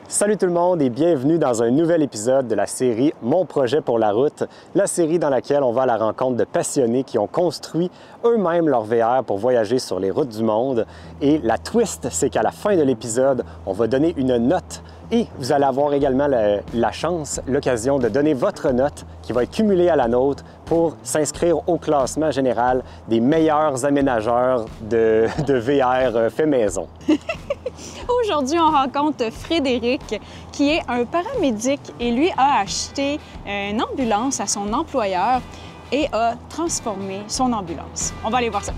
Salut tout le monde et bienvenue dans un nouvel épisode de la série Mon projet pour la route, la série dans laquelle on va à la rencontre de passionnés qui ont construit eux-mêmes leur VR pour voyager sur les routes du monde. Et la twist, c'est qu'à la fin de l'épisode, on va donner une note et vous allez avoir également la chance, l'occasion de donner votre note qui va être cumulée à la nôtre pour s'inscrire au classement général des meilleurs aménageurs de VR fait maison. Aujourd'hui, on rencontre Frédéric, qui est un paramédic et lui a acheté une ambulance à son employeur et a transformé son ambulance. On va aller voir ça.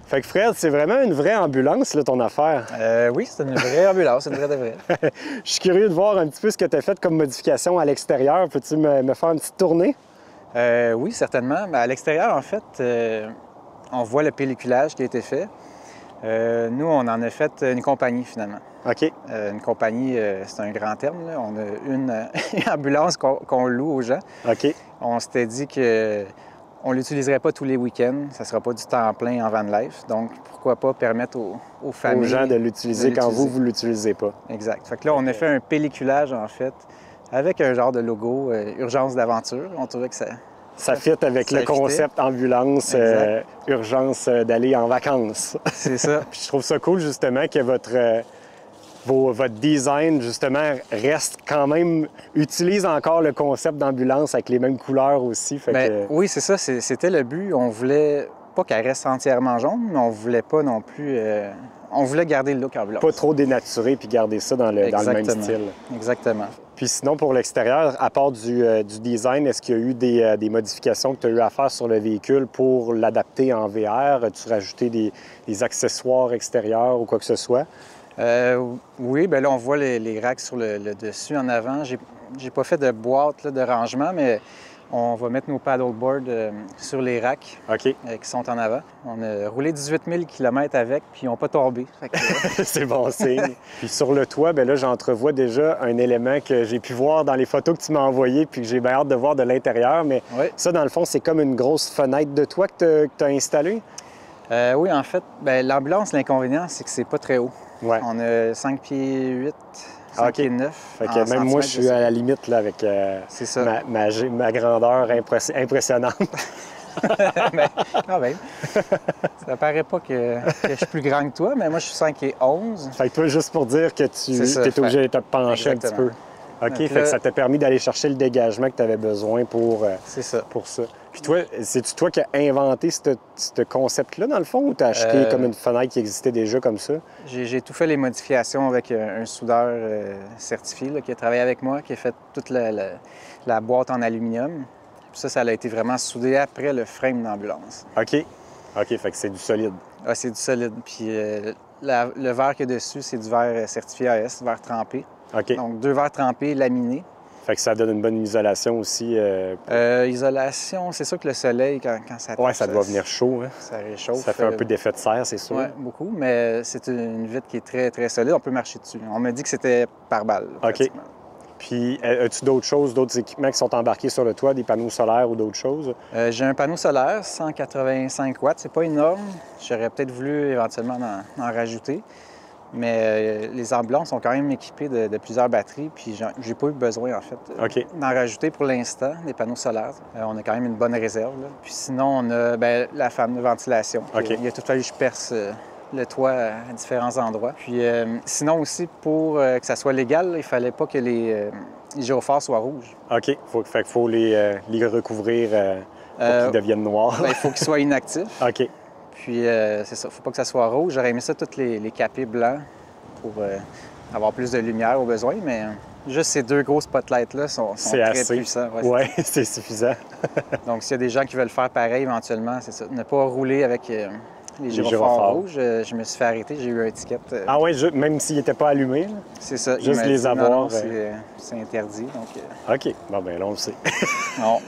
Fait que Fred, c'est vraiment une vraie ambulance, là, ton affaire? Oui, c'est une vraie ambulance, c'est une vraie de vraie. Je suis curieux de voir un petit peu ce que tu as fait comme modification à l'extérieur. Peux-tu me faire une petite tournée? Oui, certainement. À l'extérieur, en fait, on voit le pelliculage qui a été fait. Nous, on en a fait une compagnie, finalement. OK. Une compagnie, c'est un grand terme, là. On a une ambulance qu'on loue aux gens. OK. On s'était dit qu'on ne l'utiliserait pas tous les week-ends. Ça ne sera pas du temps plein en van life. Donc, pourquoi pas permettre aux familles... Aux gens de l'utiliser quand vous ne l'utilisez pas. Exact. Fait que là, on a fait un pelliculage, en fait, avec un genre de logo, Urgence d'aventure. On trouvait que ça fit avec le concept ambulance, urgence d'aller en vacances. C'est ça. Puis je trouve ça cool, justement, que votre design, justement, reste quand même... utilise encore le concept d'ambulance avec les mêmes couleurs aussi. Fait que... Oui, c'est ça. C'était le but. On voulait pas qu'elle reste entièrement jaune, mais on voulait pas non plus... on voulait garder le look ambulance. Pas trop dénaturé puis garder ça dans le même style. Exactement. Puis sinon, pour l'extérieur, à part du design, est-ce qu'il y a eu des modifications que tu as eu à faire sur le véhicule pour l'adapter en VR? As-tu rajouté des accessoires extérieurs ou quoi que ce soit? Oui, bien là, on voit les racks sur le dessus en avant. J'ai pas fait de boîte là, de rangement, mais on va mettre nos paddleboards sur les racks qui sont en avant. On a roulé 18 000 km avec, puis ils n'ont pas tombé. C'est bon signe. Puis sur le toit, bien là, j'entrevois déjà un élément que j'ai pu voir dans les photos que tu m'as envoyées puis que j'ai bien hâte de voir de l'intérieur. Mais ça, dans le fond, c'est comme une grosse fenêtre de toit que tu as installée? Oui, en fait, l'ambulance, l'inconvénient, c'est que c'est pas très haut. Ouais. On a 5 pieds 8. 5 pieds 9. Fait que même moi, je suis à la limite là, avec ma grandeur impressionnante. Quand même. Ça paraît pas que je suis plus grand que toi, mais moi, je suis 5 et 11. Fait que toi, juste pour dire que tu es obligé de te pencher un petit peu. OK, fait que ça t'a permis d'aller chercher le dégagement que tu avais besoin pour ça. Puis toi, c'est-tu toi qui as inventé ce concept-là, dans le fond, ou tu as acheté comme une fenêtre qui existait déjà comme ça? J'ai tout fait les modifications avec un soudeur certifié là, qui a travaillé avec moi, qui a fait toute la boîte en aluminium. Puis ça a été vraiment soudé après le frame d'ambulance. OK, fait que c'est du solide. Ah, c'est du solide. Puis le verre qu'il y a dessus, c'est du verre certifié AS, verre trempé. OK. Donc 2 verres trempés, laminés. Fait que ça donne une bonne isolation aussi. Isolation, c'est sûr que le soleil, quand ça tape, ça doit venir chaud. Hein? Ça réchauffe. Ça fait un peu d'effet de serre, c'est sûr. Oui, beaucoup, mais c'est une vitre qui est très, très solide. On peut marcher dessus. On m'a dit que c'était par balle. OK. Puis, as-tu d'autres choses, d'autres équipements qui sont embarqués sur le toit, des panneaux solaires ou d'autres choses? J'ai un panneau solaire, 185 watts. C'est pas énorme. J'aurais peut-être voulu éventuellement en rajouter. Mais les ambulances sont quand même équipées de plusieurs batteries, puis j'ai pas eu besoin, en fait, d'en rajouter pour l'instant, des panneaux solaires. On a quand même une bonne réserve, là. Puis sinon, on a la fameuse ventilation. Il a tout fallu que je perce le toit à différents endroits. Puis sinon aussi, pour que ça soit légal, il fallait pas que les gyrophares soient rouges. OK. Fait qu'il faut les recouvrir pour qu'ils deviennent noirs. Il faut qu'ils soient inactifs. OK. Puis, c'est ça, faut pas que ça soit rouge. J'aurais aimé ça, tous les capés blancs pour avoir plus de lumière au besoin, mais juste ces 2 gros spotlights-là sont très puissants. Oui, c'est suffisant. Donc, s'il y a des gens qui veulent faire pareil éventuellement, c'est ça. Ne pas rouler avec les gyrophares rouges. Je me suis fait arrêter, j'ai eu une étiquette. Ah oui, même s'ils n'étaient pas allumés? Là. C'est ça. Juste les avoir. Non, c'est interdit. Donc, OK. Bon, bien là, on le sait.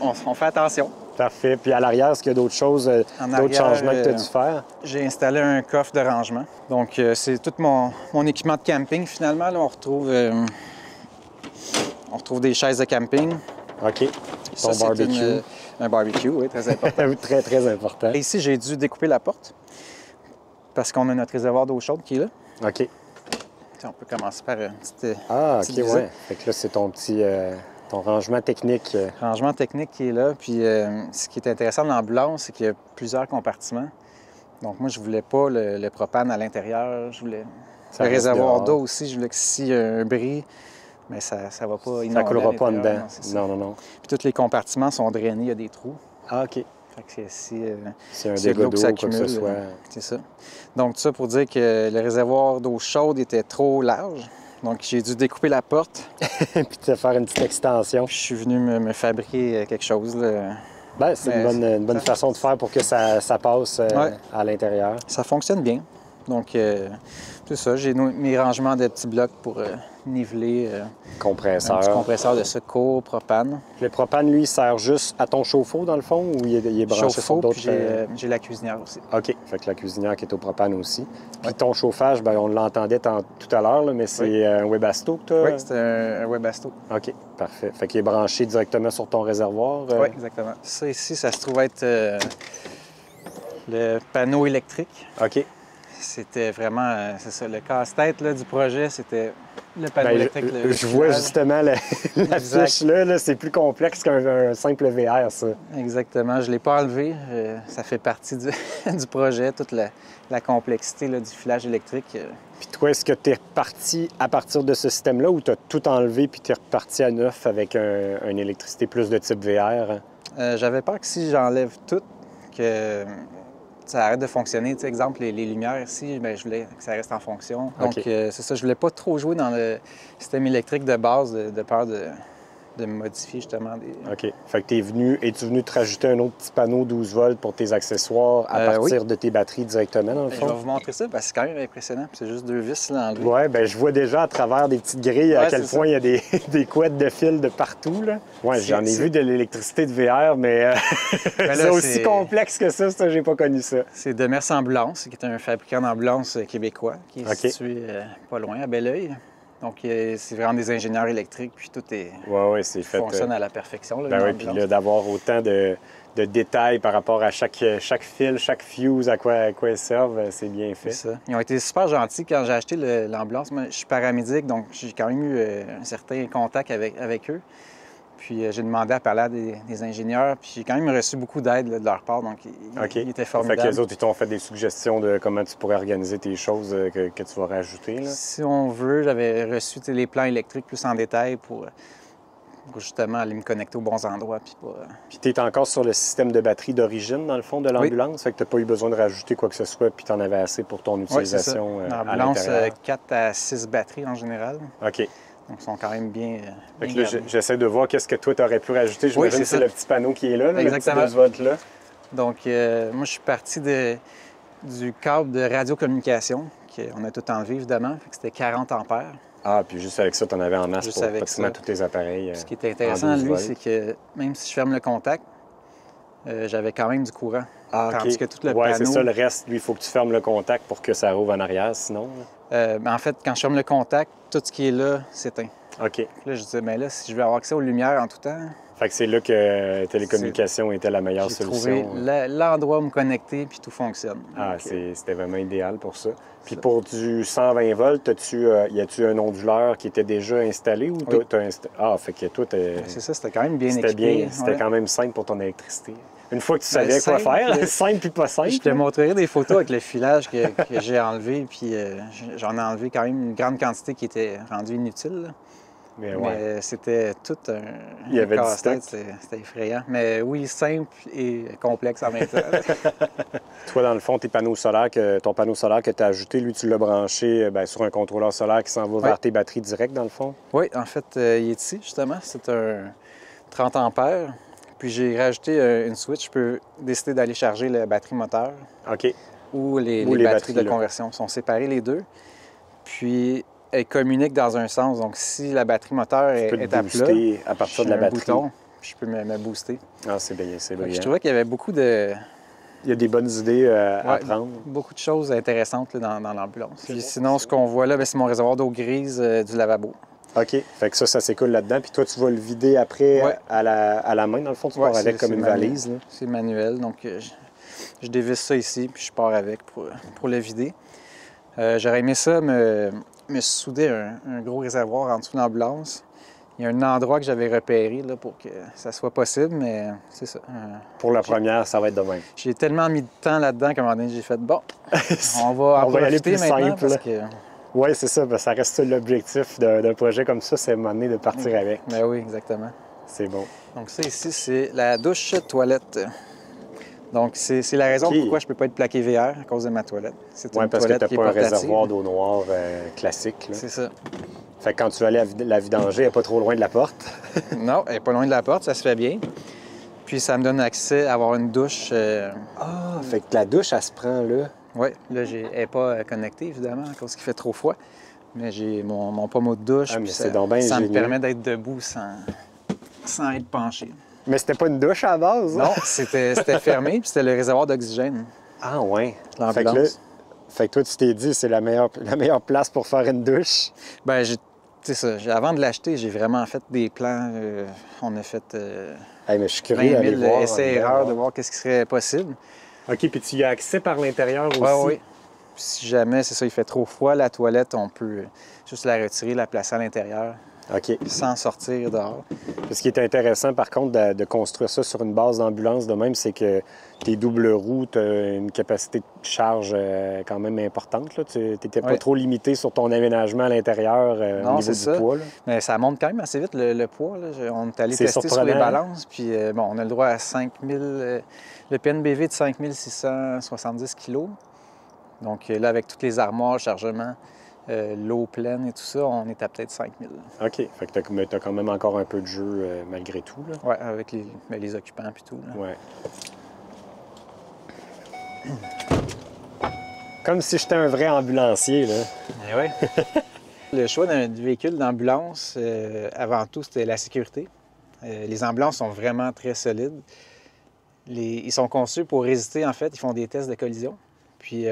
on fait attention. Parfait. Puis à l'arrière, est-ce qu'il y a d'autres choses, d'autres changements que tu as dû faire? J'ai installé un coffre de rangement. Donc, c'est tout mon équipement de camping, finalement. Là, on retrouve des chaises de camping. OK. Ton barbecue. Un barbecue, oui, très important. Très, très important. Et ici, j'ai dû découper la porte parce qu'on a notre réservoir d'eau chaude qui est là. OK. On peut commencer par une petite, Ah, petite OK, visite. ouais. Fait que là, c'est ton petit ton rangement technique. Rangement technique qui est là. Puis ce qui est intéressant de l'ambulance, c'est qu'il y a plusieurs compartiments. Donc moi, je voulais pas le propane à l'intérieur. Je voulais Ça le reste réservoir dehors. d'eau aussi. Je voulais que s'il y a un bris, mais ça va pas Ça inonder coulera à pas l'intérieur. dedans. Non, c'est ça. Non, non, non. Puis tous les compartiments sont drainés, il y a des trous. Ah, OK. Fait que si, C'est un s'il y a de dégât l'eau d'eau qui ou quoi que ce s'accumule, soit. c'est ça. Donc tout ça pour dire que le réservoir d'eau chaude était trop large. Donc j'ai dû découper la porte. Puis te faire une petite extension. Puis je suis venu me fabriquer quelque chose, là. Ben, c'est une bonne façon de faire pour que ça passe Ouais. à l'intérieur. Ça fonctionne bien. Donc, c'est ça. J'ai mes rangements de petits blocs pour niveler un Compresseur. petit compresseur de secours, propane. Le propane, lui, il sert juste à ton chauffe-eau, dans le fond, ou il est branché sur Chauffe-eau, d'autres... puis j'ai la cuisinière aussi. OK. Fait que la cuisinière qui est au propane aussi. Puis ton chauffage, ben, on l'entendait tout à l'heure, là, mais c'est Oui. un Webasto que tu as? Oui, c'est un Webasto. OK, parfait. Fait qu'il est branché directement sur ton réservoir. Oui, exactement. Ça ici, ça se trouve être le panneau électrique. OK. C'était vraiment, c'est ça, le casse-tête là, du projet, c'était le panneau Ben, électrique. le je vois filage. justement la Exact. fiche là, c'est plus complexe qu'un simple VR, ça. Exactement. Je ne l'ai pas enlevé. Ça fait partie du, du projet, toute la complexité là, du filage électrique. Puis toi, est-ce que tu es reparti à partir de ce système-là ou tu as tout enlevé puis tu es reparti à neuf avec une électricité plus de type VR? J'avais peur que si j'enlève tout, que ça arrête de fonctionner. Tu sais, exemple, les lumières ici, bien, je voulais que ça reste en fonction. Donc, OK. c'est ça. Je voulais pas trop jouer dans le système électrique de base de peur de me modifier justement des... OK. Fait que es-tu venu te rajouter un autre petit panneau 12 volts pour tes accessoires à partir de tes batteries directement, dans le Ben, je vais fond? vous montrer ça parce que c'est quand même impressionnant. Puis c'est juste 2 vis là, enlevées. Oui, ben je vois déjà à travers des petites grilles à Ouais, quel c'est point il y a des, des couettes de fil de partout. Là. Ouais, j'en ai C'est- vu de l'électricité de VR, mais Ben là, c'est aussi c'est- complexe que ça, j'ai pas connu ça. C'est Demers Ambulance, qui est un fabricant d'ambulance québécois, qui est OK. situé pas loin, à Belleuil. Donc, c'est vraiment des ingénieurs électriques, puis tout Oui, c'est fait. fonctionne à la perfection. Là, Ben une oui, puis ambulance. là, d'avoir autant de détails par rapport à chaque fil, chaque fuse, à quoi ils servent, c'est bien fait. C'est ça. Ils ont été super gentils quand j'ai acheté l'ambulance. Moi, je suis paramédic, donc j'ai quand même eu un certain contact avec eux. Puis j'ai demandé à parler à des ingénieurs, puis j'ai quand même reçu beaucoup d'aide là, de leur part, donc OK. ils étaient Fait formidables. que les autres, ils t'ont fait des suggestions de comment tu pourrais organiser tes choses que tu vas rajouter. Là. Si on veut, j'avais reçu tu sais, les plans électriques plus en détail pour justement aller me connecter aux bons endroits. Puis pas... Puis tu es encore sur le système de batterie d'origine, dans le fond, de l'ambulance. Fait que tu n'as pas eu besoin de rajouter quoi que ce soit, puis tu en avais assez pour ton Oui, c'est ça. utilisation à L'ambulance, l'intérieur. 4 à 6 batteries en général. OK. Donc, ils sont quand même bien. Fait bien que là, gardés. j'essaie de voir qu'est-ce que toi, tu aurais pu rajouter. J'imagine c'est que c'est ça. le petit panneau qui est là, le Exactement. petit 12 volts là. Donc, moi, je suis parti du câble de radiocommunication, qu'on a tout enlevé, évidemment. Fait que c'était 40 ampères. Ah, puis juste avec ça, tu en avais en masse Juste pour avec pratiquement ça. tous tes appareils. Ce qui est intéressant, en 12 lui, volts. c'est que même si je ferme le contact, j'avais quand même du courant. Ah, OK. Tandis que tout le ouais, c'est panneau- ça. Le reste, lui, il faut que tu fermes le contact pour que ça rouvre en arrière, sinon. En fait, quand je ferme le contact, tout ce qui est là s'éteint. OK. Puis là, je disais, bien là, si je veux avoir accès aux lumières en tout temps, Fait que c'est là que télécommunication était la meilleure j'ai solution. trouvé l'endroit où me connecter, puis tout fonctionne. Ah, Donc, c'était vraiment idéal pour ça. Puis Ça. pour du 120 volts, y a-tu un onduleur qui était déjà installé ou Oui. t'as Ah, fait que toi, c'est ça, c'était quand même bien c'était équipé. bien, c'était Ouais. quand même simple pour ton électricité. Une fois que tu Ben, savais quoi simple, faire, simple puis pas simple. Je te montrerai des photos avec le filage que j'ai enlevé, puis j'en ai enlevé quand même une grande quantité qui était rendue inutile. Là. Mais ouais. Mais c'était tout un Il y avait du casse-tête, stock. c'était effrayant. Mais oui, simple et complexe en même temps. Toi, dans le fond, ton panneau solaire que tu as ajouté, lui, tu l'as branché sur un contrôleur solaire qui s'en va vers tes batteries directes, dans le fond? Oui, en fait, il est ici, justement. C'est un 30 ampères. Puis j'ai rajouté une switch. Je peux décider d'aller charger la batterie moteur OK. ou les Ou les batteries de batteries, là. conversion. Ils sont séparés, les deux. Puis elles communiquent dans un sens. Donc, si la batterie moteur Tu peux est te à plat, booster à partir de la j'ai un batterie. bouton, puis je peux me booster. Ah, c'est bien, c'est Fait que brillant. je trouvais qu'il y avait beaucoup de Il y a des bonnes idées à prendre. beaucoup de choses intéressantes là, dans l'ambulance. Puis sinon, ce qu'on voit là, ben, c'est mon réservoir d'eau grise du lavabo. OK. Fait que ça s'écoule là-dedans. Puis toi, tu vas le vider après Ouais. à la main. Dans le fond, tu Ouais, pars avec c'est comme une manuel. valise. Là. C'est manuel, donc je dévisse ça ici, puis je pars avec pour le vider. J'aurais aimé ça me me suis soudé un gros réservoir en dessous de l'ambulance. Il y a un endroit que j'avais repéré là, pour que ça soit possible, mais c'est ça. Pour la première, ça va être de même. J'ai tellement mis de temps là-dedans qu'à un moment donné, j'ai fait bon, on va On va y aller profiter plus maintenant simple. parce que... Oui, c'est ça. Ça reste l'objectif d'un projet comme ça, c'est à un moment donné de partir avec. Ben oui, exactement. C'est bon. Donc ça ici, c'est la douche-toilette. Donc c'est la raison OK. pourquoi je ne peux pas être plaqué VR à cause de ma toilette. C'est Oui, une parce que tu toilette n'as qui est pas un portative. réservoir d'eau noire classique. Là. C'est ça. Fait que quand tu vas aller à la vidanger, elle n'est pas trop loin de la porte. Non, elle n'est pas loin de la porte, ça se fait bien. Puis ça me donne accès à avoir une douche. Ah, fait que la douche, elle se prend là. Oui, là, elle n'est pas connectée, évidemment, à cause qu'il fait trop froid. Mais j'ai mon pommeau de douche. Ah, mais puis c'est donc bien ça me ingénieux. permet d'être debout sans être penché. Mais c'était pas une douche à la base? Non, c'était fermé, puis c'était le réservoir d'oxygène Ah, ouais. de Fait que, là, l'ambulance. fait que toi, tu t'es dit, c'est la meilleure place pour faire une douche. Ben, c'est ça. Avant de l'acheter, j'ai vraiment fait des plans. On a fait Hey, mais je suis 20 curieux 000 d'aller voir. essais-erreurs de voir qu'est-ce qui serait possible. OK, puis tu y as accès par l'intérieur aussi? Oui, oui. Puis si jamais, c'est ça, il fait trop froid, la toilette, on peut juste la retirer, la placer à l'intérieur, OK. sans sortir dehors. Ce qui est intéressant, par contre, de construire ça sur une base d'ambulance de même, c'est que tes doubles roues, tu as une capacité de charge quand même importante. Tu n'étais pas Ouais. trop limité sur ton aménagement à l'intérieur Non, au niveau c'est du ça. poids. Là. Mais ça monte quand même assez vite, le poids. Là. On est allé C'est tester sur les surprenant, hein? balances, puis bon, on a le droit à 5000... le PNBV de 5670 kg. Donc là, avec toutes les armoires, le chargement, l'eau pleine et tout ça, on est à peut-être 5000. OK. Fait que tu as quand même encore un peu de jeu malgré tout. Là. Oui, avec les occupants et tout. Là. Ouais. Comme si j'étais un vrai ambulancier, là. Eh ouais. Le choix d'un véhicule d'ambulance, avant tout, c'était la sécurité. Les ambulances sont vraiment très solides. Ils sont conçus pour résister, en fait. Ils font des tests de collision. Puis,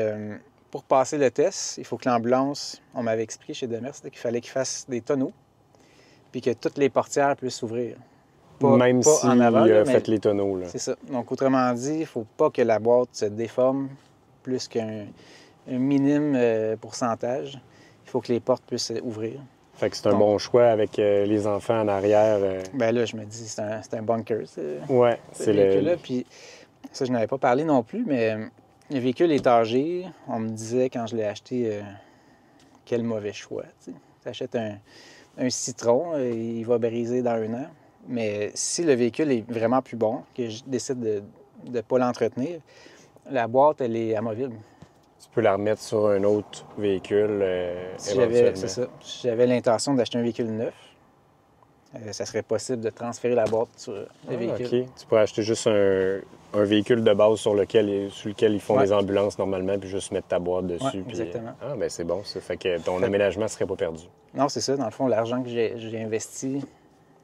pour passer le test, il faut que l'ambulance, on m'avait expliqué chez Demers, qu'il fallait qu'il fasse des tonneaux, puis que toutes les portières puissent s'ouvrir. Même pas si en avant, là, mais fait les tonneaux. Là. c'est ça. Donc, autrement dit, il ne faut pas que la boîte se déforme plus qu'un minime pourcentage. Il faut que les portes puissent ouvrir. Fait que c'est un bon choix avec les enfants en arrière. Bien là, je me dis, c'est un bunker, Ouais, ce c'est véhicule-là. Puis ça, je n'avais pas parlé non plus, mais le véhicule est âgé. On me disait, quand je l'ai acheté, quel mauvais choix. Tu achètes un citron, il va briser dans 1 an. Mais si le véhicule est vraiment plus bon, que je décide de ne pas l'entretenir, la boîte, elle est amovible. Tu peux la remettre sur un autre véhicule éventuellement. C'est ça. Si j'avais l'intention d'acheter un véhicule neuf, ça serait possible de transférer la boîte sur le véhicule. OK. Tu pourrais acheter juste un véhicule de base sur lequel ils font Ouais. les ambulances normalement, puis juste mettre ta boîte dessus. Ouais, puis... exactement. Ah, ben c'est bon, ça. Fait que ton aménagement ne serait pas perdu. Non, c'est ça. Dans le fond, l'argent que j'ai investi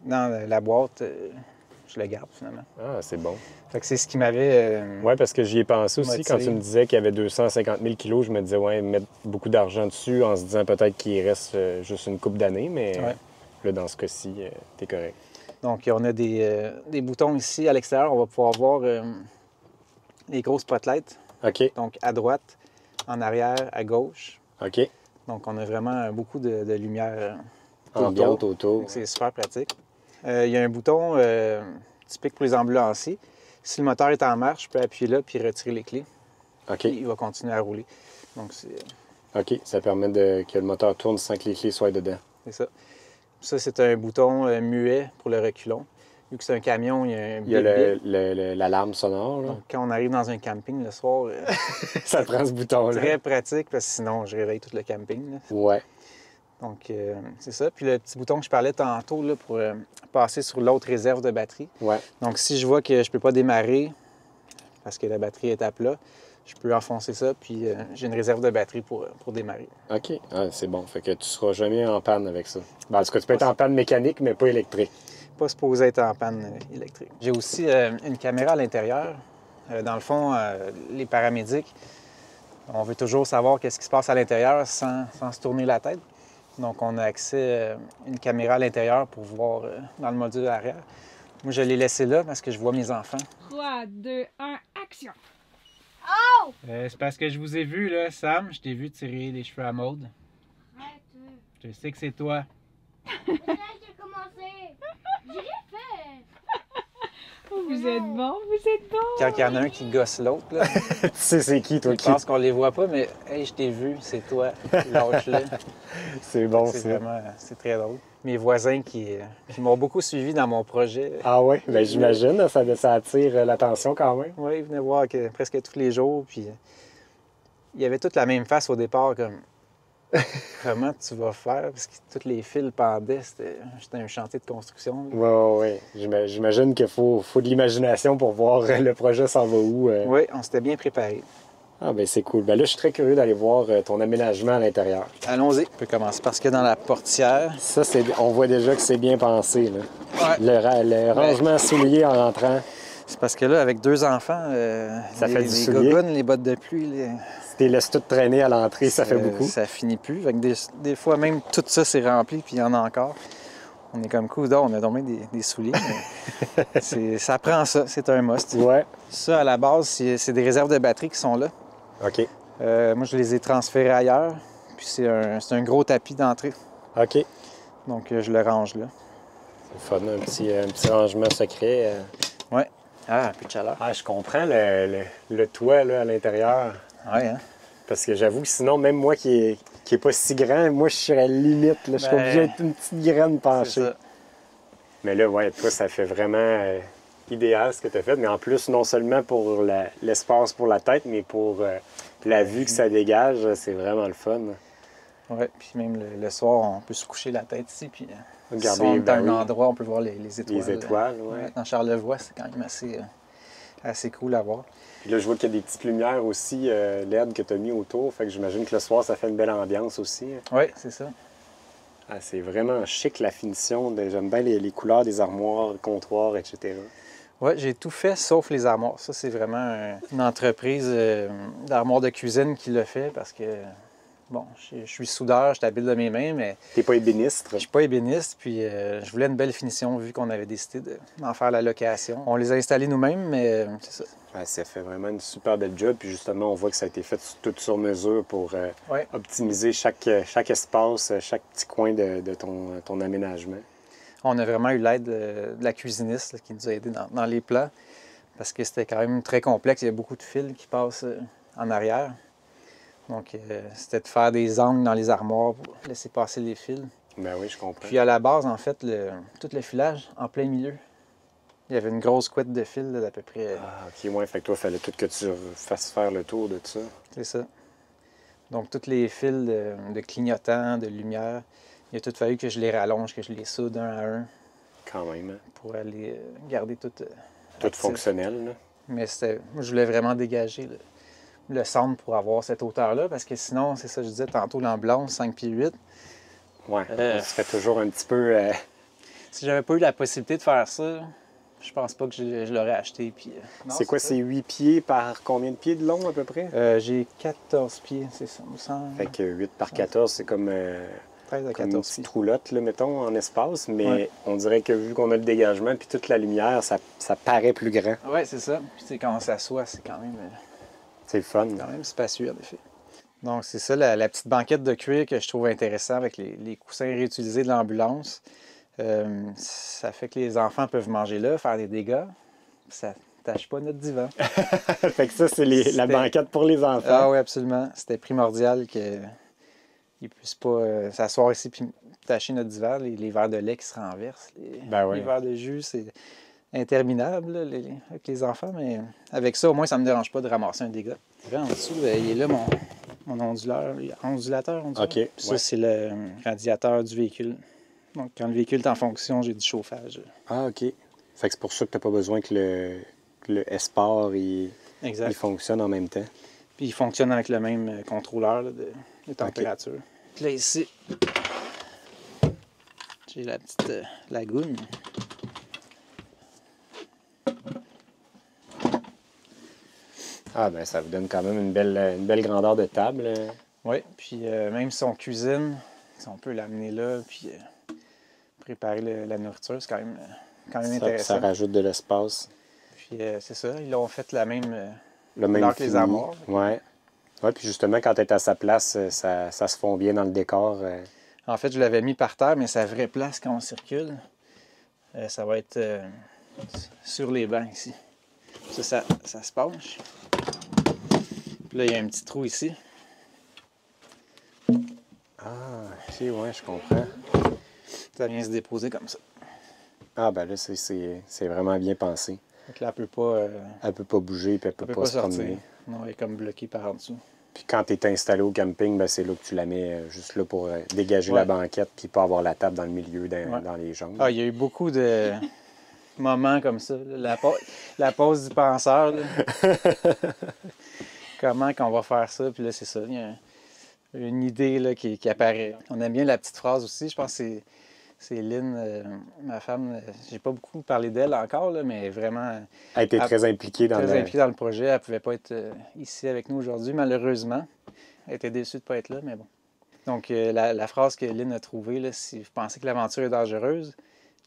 dans la boîte, je le garde finalement. Ah, c'est bon. Fait que c'est ce qui m'avait... Oui, parce que j'y ai pensé aussi. motivé. Quand tu me disais qu'il y avait 250 000 kilos, je me disais, ouais, mettre beaucoup d'argent dessus en se disant peut-être qu'il reste juste une couple d'années, mais Ouais. là, dans ce cas-ci, t'es correct. Donc, on a des boutons ici à l'extérieur. On va pouvoir voir les gros spotlights. OK. Donc, à droite, en arrière, à gauche. OK. Donc, on a vraiment beaucoup de lumière Ambiante autour. Donc, c'est super pratique. Il y a un bouton typique pour les ambulanciers. Si le moteur est en marche, je peux appuyer là puis retirer les clés. OK. Il va continuer à rouler. Donc, c'est OK. Ça permet que le moteur tourne sans que les clés soient dedans. ça. Ça, c'est un bouton muet pour le reculon. Vu que c'est un camion, il y a un Il y a bip-bip. l'alarme sonore. Là. Donc, quand on arrive dans un camping le soir, Ça prend ce bouton-là. très pratique parce que sinon, je réveille tout le camping. Là. Ouais. Donc, c'est ça. Puis le petit bouton que je parlais tantôt là, pour passer sur l'autre réserve de batterie. Ouais. Donc, si je vois que je ne peux pas démarrer parce que la batterie est à plat, je peux enfoncer ça, puis j'ai une réserve de batterie pour démarrer. OK. Ah, c'est bon. Fait que tu seras jamais en panne avec ça. Ben, en tout cas, tu peux être en panne mécanique, mais pas électrique. Pas supposé être en panne électrique. J'ai aussi une caméra à l'intérieur. Dans le fond, les paramédics, on veut toujours savoir qu'est-ce qui se passe à l'intérieur sans se tourner la tête. Donc, on a accès à une caméra à l'intérieur pour voir dans le module arrière. Moi, je l'ai laissé là parce que je vois mes enfants. 3, 2, 1, action! C'est parce que je vous ai vu, là, Sam. Je t'ai vu tirer les cheveux à Maude. Arrête, Je sais que c'est toi. C'est là que j'ai commencé. J'ai rien fait. Oh, vous êtes bon, vous êtes bon. Quand il y en a un qui gosse l'autre, là, Tu sais c'est qui, toi, je qui... pense qu'on les voit pas, mais hey, je t'ai vu, c'est toi. Lâche-le. C'est bon, C'est ça. vraiment, c'est très drôle. Mes voisins qui m'ont beaucoup suivi dans mon projet. Ah ouais? Ben j'imagine, ça attire l'attention quand même. Oui, ils venaient voir presque tous les jours, puis il y avait toute la même face au départ, comme comment tu vas faire, parce que tous les fils pendaient, c'était un chantier de construction. Ouais, ouais, ouais. J'imagine qu'il faut de l'imagination pour voir le projet s'en va où. Oui, on s'était bien préparé. Ah ben c'est cool. Ben là, je suis très curieux d'aller voir ton aménagement à l'intérieur. Allons-y. On peut commencer parce que dans la portière, Ça, on voit déjà que c'est bien pensé, là. ouais, Le rangement soulier en rentrant, c'est parce que là, avec 2 enfants, Ça fait du les soulier. gogoons, les bottes de pluie, si tu les laisses tout traîner à l'entrée, ça fait beaucoup. Ça finit plus. Fait que des fois, même tout ça, c'est rempli, puis il y en a encore. On est comme coudon, on a donc des souliers. Mais ça prend ça, c'est un must. Ouais. Ça, à la base, c'est des réserves de batterie qui sont là. OK. Moi, je les ai transférés ailleurs. Puis c'est un gros tapis d'entrée. OK. Donc, je le range là. C'est le fun, un petit rangement secret. Ouais. Ah, un peu de chaleur. Ah, je comprends le toit là, à l'intérieur. Ouais, hein? Parce que j'avoue que sinon, même moi qui est pas si grand, moi, je serais limite. Là. Je serais Ben, obligé d'être une petite graine C'est penchée. ça. Mais là, ouais, toi, ça fait vraiment idéal ce que tu as fait. Mais en plus, non seulement pour l'espace pour la tête, mais pour la vue que ça dégage, c'est vraiment le fun. Ouais, puis même le soir, on peut se coucher la tête ici, puis Regardez, si on est ben dans un oui. endroit, on peut voir les étoiles. Les étoiles, ouais. Dans Charlevoix, c'est quand même assez cool à voir. Puis là, je vois qu'il y a des petites lumières aussi LED que tu as mis autour. Fait que j'imagine que le soir, ça fait une belle ambiance aussi. Oui, c'est ça. Ah, c'est vraiment chic, la finition. J'aime bien les couleurs des armoires, le comptoir, etc. Oui, j'ai tout fait sauf les armoires. Ça, c'est vraiment une entreprise d'armoires de cuisine qui le fait parce que, bon, je suis soudeur, je suis habile de mes mains, mais T'es pas ébéniste? je suis pas ébéniste. Puis je voulais une belle finition vu qu'on avait décidé d'en faire la location. On les a installés nous-mêmes, mais c'est ça. Ouais, ça fait vraiment une super belle job. Puis justement, on voit que ça a été fait tout sur mesure pour Ouais. optimiser chaque espace, chaque petit coin de ton aménagement. On a vraiment eu l'aide de la cuisiniste là, qui nous a aidés dans les plans parce que c'était quand même très complexe. Il y a beaucoup de fils qui passent en arrière. Donc, c'était de faire des angles dans les armoires pour laisser passer les fils. Ben oui, je comprends. Puis à la base, en fait, tout le filage en plein milieu. Il y avait une grosse couette de fil d'à peu près. Ah, OK, ouais. Fait que toi, il fallait tout que tu fasses faire le tour de ça. C'est ça. Donc, tous les fils de clignotants, de lumière, il a tout fallu que je les rallonge, que je les soude un à un Quand même, hein. pour aller garder tout. Tout actif. fonctionnel, là. Mais moi, je voulais vraiment dégager le centre pour avoir cette hauteur-là, parce que sinon, c'est ça, je disais tantôt, l'ambulance, 5 pieds 8. Ouais, ça serait toujours un petit peu... Si j'avais pas eu la possibilité de faire ça, je pense pas que je l'aurais acheté. Puis, non, c'est quoi, ça. c'est 8 pieds par combien de pieds de long, à peu près? J'ai 14 pieds, c'est ça, me semble. Fait que 8 par 14, c'est comme 13 à comme une 14 petite pieds. roulotte, là, mettons, en espace. Mais Ouais. on dirait que vu qu'on a le dégagement puis toute la lumière, ça paraît plus grand. Oui, c'est ça. Puis, tu sais, quand on s'assoit, c'est quand C'est le fun. même spacieux, en effet. Donc, c'est ça, la petite banquette de cuir que je trouve intéressant avec les coussins réutilisés de l'ambulance. Ça fait que les enfants peuvent manger là, faire des dégâts. Ça tâche pas notre divan. Fait que ça, c'est la C'était- banquette pour les enfants. Ah oui, absolument. C'était primordial qu'ils ne puissent pas s'asseoir ici et tâcher notre divan. Les verres de lait qui se renversent, Ben oui. les verres de jus, c'est interminable là, avec les enfants. Mais avec ça, au moins, ça ne me dérange pas de ramasser un dégât. Là, en dessous, il est là mon ondulateur. OK, Puis ça, ouais. c'est le radiateur du véhicule. Donc, quand le véhicule est en fonction, j'ai du chauffage. Ah, OK. Fait que c'est pour ça que tu n'as pas besoin que le S-Sport, il Exact. fonctionne en même temps. Puis il fonctionne avec le même contrôleur là, de température. Puis là, ici, j'ai la petite lagoune. Ah, ben ça vous donne quand même une belle grandeur de table. Oui, puis même si on cuisine, si on peut l'amener là, puis préparer la nourriture, c'est quand même Ça intéressant. rajoute de l'espace. Puis c'est ça, ils l'ont fait la même Le couleur même que les fini. armoires. Ouais. Ouais, puis justement, quand tu es à sa place, ça se fond bien dans le décor. En fait, je l'avais mis par terre, mais sa vraie place quand on circule, ça va être sur les bancs ici. Ça se penche. Puis là, il y a un petit trou ici. Ah, ok, ouais, je comprends. Ça vient se déposer comme ça. Ah, ben là, c'est vraiment bien pensé. Donc là, elle peut pas bouger, puis elle peut pas se sortir. promener. Non, elle est comme bloquée par en dessous. Puis quand tu es installé au camping, ben, c'est là que tu la mets juste là pour dégager Ouais. la banquette, puis pas avoir la table dans le milieu, dans les jambes. Ah, il y a eu beaucoup de moments comme ça. Là. La pause du penseur. Là. Comment qu'on va faire ça? Puis là, c'est ça. Il y a une idée là, qui apparaît. On aime bien la petite phrase aussi. Je pense que c'est Lynn, ma femme. J'ai pas beaucoup parlé d'elle encore, là, mais vraiment... Elle était très impliquée dans impliquée dans le projet. Elle pouvait pas être ici avec nous aujourd'hui, malheureusement. Elle était déçue de ne pas être là, mais bon. Donc, la phrase que Lynn a trouvée, là, si vous pensez que l'aventure est dangereuse,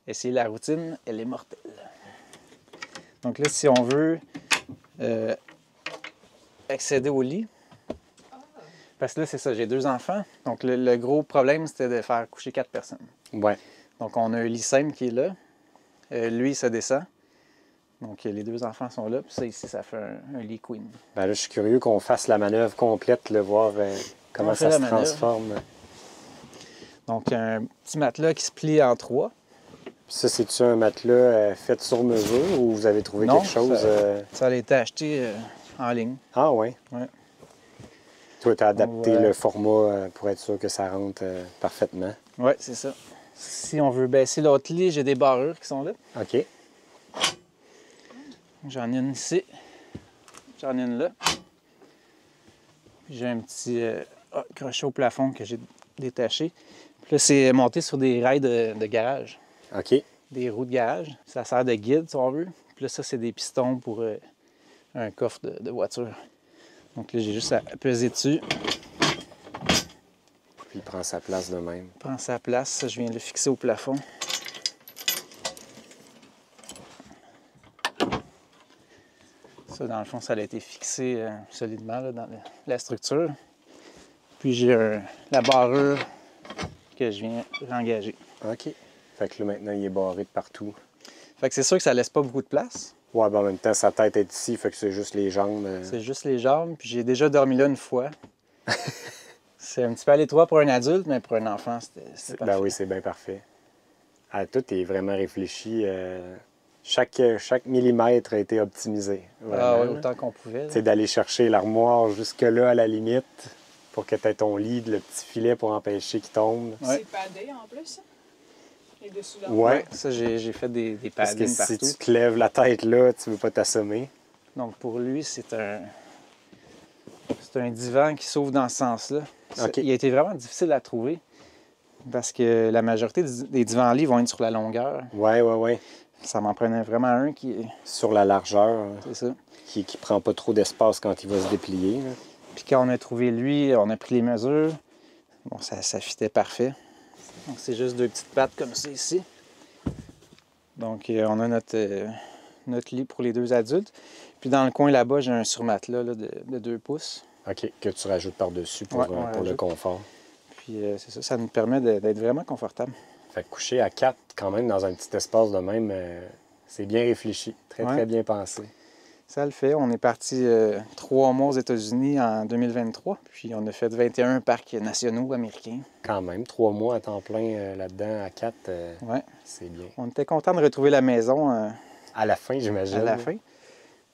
essayez la routine, elle est mortelle. Donc là, si on veut accéder au lit, parce que là, c'est ça, j'ai 2 enfants. Donc, le gros problème, c'était de faire coucher 4 personnes. Ouais. Donc, on a un lit simple qui est là. Lui, il se descend. Donc, les 2 enfants sont là. Puis ça, ici, ça fait un lit queen. Ben là, je suis curieux qu'on fasse la manœuvre complète, là, voir comment ça se transforme. Donc, un petit matelas qui se plie en 3. Ça, c'est-tu un matelas fait sur mesure ou vous avez trouvé quelque chose? Ça a été acheté en ligne. Ah, oui? Ouais. Toi, tu as adapté le format pour être sûr que ça rentre parfaitement. Oui, c'est ça. Si on veut baisser l'autre lit, j'ai des barrures qui sont là. OK. J'en ai une ici. J'en ai une là. Puis j'ai un petit crochet au plafond que j'ai détaché. Puis là, c'est monté sur des rails de garage. OK. Des roues de garage. Ça sert de guide, si on veut. Puis là, ça, c'est des pistons pour un coffre de voiture. Donc là, j'ai juste à peser dessus. Puis il prend sa place de même. Il prend sa place. Ça, je viens de le fixer au plafond. Ça, dans le fond, ça a été fixé solidement là, dans la structure. Puis j'ai la barrure que je viens rengager. OK. Fait que là, maintenant, il est barré de partout. Fait que c'est sûr que ça laisse pas beaucoup de place. Ouais, ben en même temps, sa tête est ici, fait que c'est juste les jambes. C'est juste les jambes. Puis j'ai déjà dormi là une fois. C'est un petit peu à l'étroit pour un adulte, mais pour un enfant, c'était parfait. Ben oui, c'est bien parfait. Ah, tout est vraiment réfléchi. Chaque millimètre a été optimisé. Vraiment. Ah oui, autant qu'on pouvait. C'est d'aller chercher l'armoire jusque-là à la limite pour que tu aies ton lit, le petit filet pour empêcher qu'il tombe. C'est padé en plus, les dessous là. Ouais. Ça, j'ai fait des Parce que paddings si partout. tu te lèves la tête là, tu veux pas t'assommer. Donc pour lui, c'est un divan qui s'ouvre dans ce sens-là. OK. Il a été vraiment difficile à trouver parce que la majorité des divans-lits vont être sur la longueur. Ouais. Ça m'en prenait vraiment un qui est... Sur la largeur, C'est ça. qui prend pas trop d'espace quand il va se déplier. Là. Puis quand on a trouvé lui, on a pris les mesures. Bon, ça fitait parfait. Donc c'est juste 2 petites pattes comme ça ici. Donc on a notre lit pour les 2 adultes. Puis dans le coin là-bas, j'ai un surmatelas là, de 2 pouces. OK, que tu rajoutes par-dessus pour, Ouais, pour le confort. Puis c'est ça, ça nous permet d'être vraiment confortable. Fait que coucher à 4, quand même, dans un petit espace de même, c'est bien réfléchi. Très bien pensé. Ça le fait. On est parti 3 mois aux États-Unis en 2023. Puis on a fait 21 parcs nationaux américains. Quand même, 3 mois à temps plein là-dedans, à 4, Ouais. c'est bien. On était content de retrouver la maison À la fin, j'imagine. à la fin.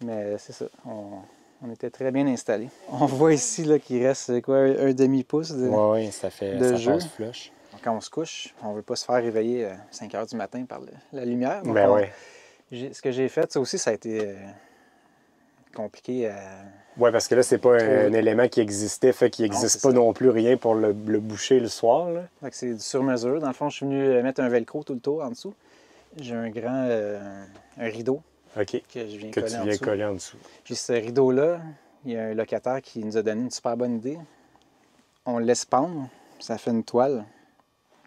Mais c'est ça. On était très bien installés. On voit ici là, qu'il reste quoi, un demi-pouce de... Oui, ça fait de ça jeu. passe flush. Quand on se couche, on ne veut pas se faire réveiller à 5 heures du matin par la lumière. Donc Ben oui. ce que j'ai fait, ça aussi, ça a été compliqué à... Oui, parce que là, c'est pas un élément qui existait, fait qu'il Non, n'existe c'est pas ça. non plus rien pour le boucher le soir. Là. Fait que c'est du sur-mesure. Dans le fond, je suis venu mettre un velcro tout le tour en dessous. J'ai un grand un rideau OK. que je viens Que coller tu en viens dessous. coller en dessous. Puis ce rideau-là, il y a un locataire qui nous a donné une super bonne idée. On le laisse pendre, ça fait une toile,